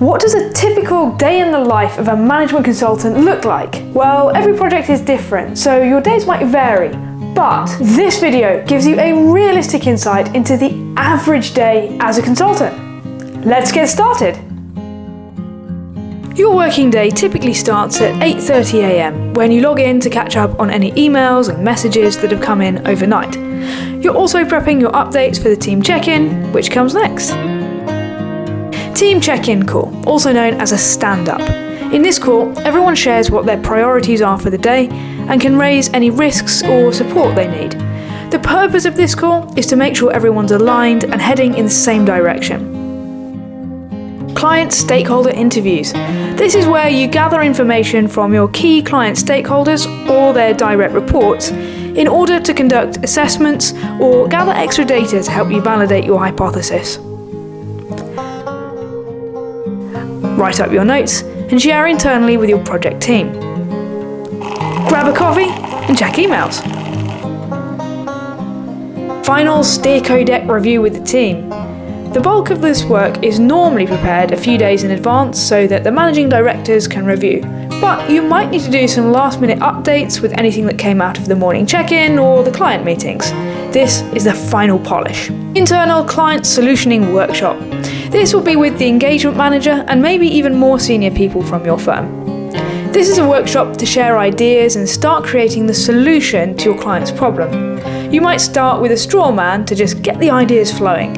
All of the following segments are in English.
What does a typical day in the life of a management consultant look like? Well, every project is different, so your days might vary. But this video gives you a realistic insight into the average day as a consultant. Let's get started. Your working day typically starts at 8:30 a.m. when you log in to catch up on any emails and messages that have come in overnight. You're also prepping your updates for the team check-in, which comes next. Team check-in call, also known as a stand-up. In this call, everyone shares what their priorities are for the day and can raise any risks or support they need. The purpose of this call is to make sure everyone's aligned and heading in the same direction. Client stakeholder interviews. This is where you gather information from your key client stakeholders or their direct reports in order to conduct assessments or gather extra data to help you validate your hypothesis. Write up your notes and share internally with your project team. Grab a coffee and check emails. Final steerco deck review with the team. The bulk of this work is normally prepared a few days in advance so that the managing directors can review, but you might need to do some last-minute updates with anything that came out of the morning check-in or the client meetings. This is the final polish. Internal client solutioning workshop. This will be with the engagement manager and maybe even more senior people from your firm. This is a workshop to share ideas and start creating the solution to your client's problem. You might start with a straw man to just get the ideas flowing.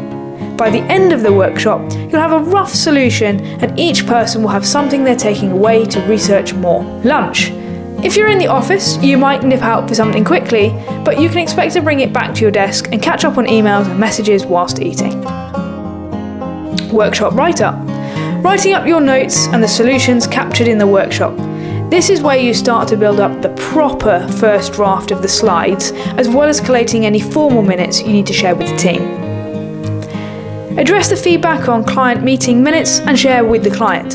By the end of the workshop, you'll have a rough solution and each person will have something they're taking away to research more. Lunch. If you're in the office, you might nip out for something quickly, but you can expect to bring it back to your desk and catch up on emails and messages whilst eating. Workshop write-up. Writing up your notes and the solutions captured in the workshop. This is where you start to build up the proper first draft of the slides, as well as collating any formal minutes you need to share with the team. Address the feedback on client meeting minutes and share with the client.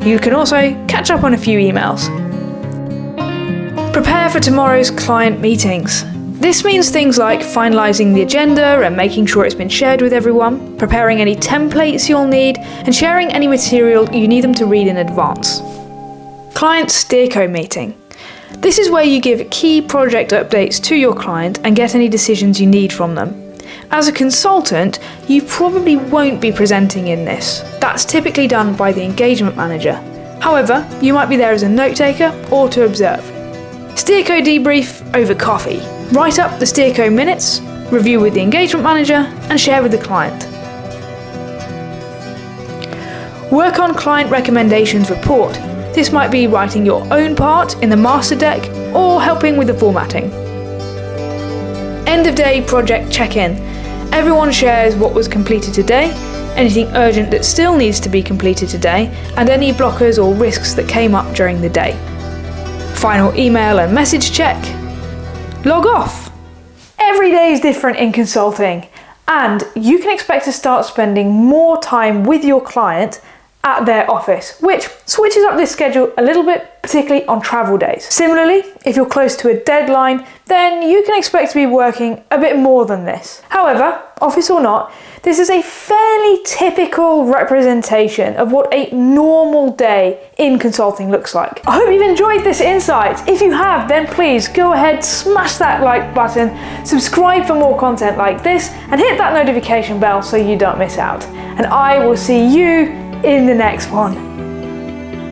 You can also catch up on a few emails. Prepare for tomorrow's client meetings. This means things like finalising the agenda and making sure it's been shared with everyone, preparing any templates you'll need, and sharing any material you need them to read in advance. Client steerco meeting. This is where you give key project updates to your client and get any decisions you need from them. As a consultant, you probably won't be presenting in this. That's typically done by the engagement manager. However, you might be there as a note taker or to observe. Steerco debrief over coffee. Write up the steerco minutes, review with the engagement manager, and share with the client. Work on client recommendations report. This might be writing your own part in the master deck or helping with the formatting. End of day project check-in. Everyone shares what was completed today, anything urgent that still needs to be completed today, and any blockers or risks that came up during the day. Final email and message check. Log off. Every day is different in consulting, and you can expect to start spending more time with your client at their office, which switches up this schedule a little bit, particularly on travel days. Similarly, if you're close to a deadline, then you can expect to be working a bit more than this. However, office or not, this is a fairly typical representation of what a normal day in consulting looks like. I hope you've enjoyed this insight. If you have, then please go ahead, smash that like button, subscribe for more content like this, and hit that notification bell so you don't miss out. And I will see you in the next one.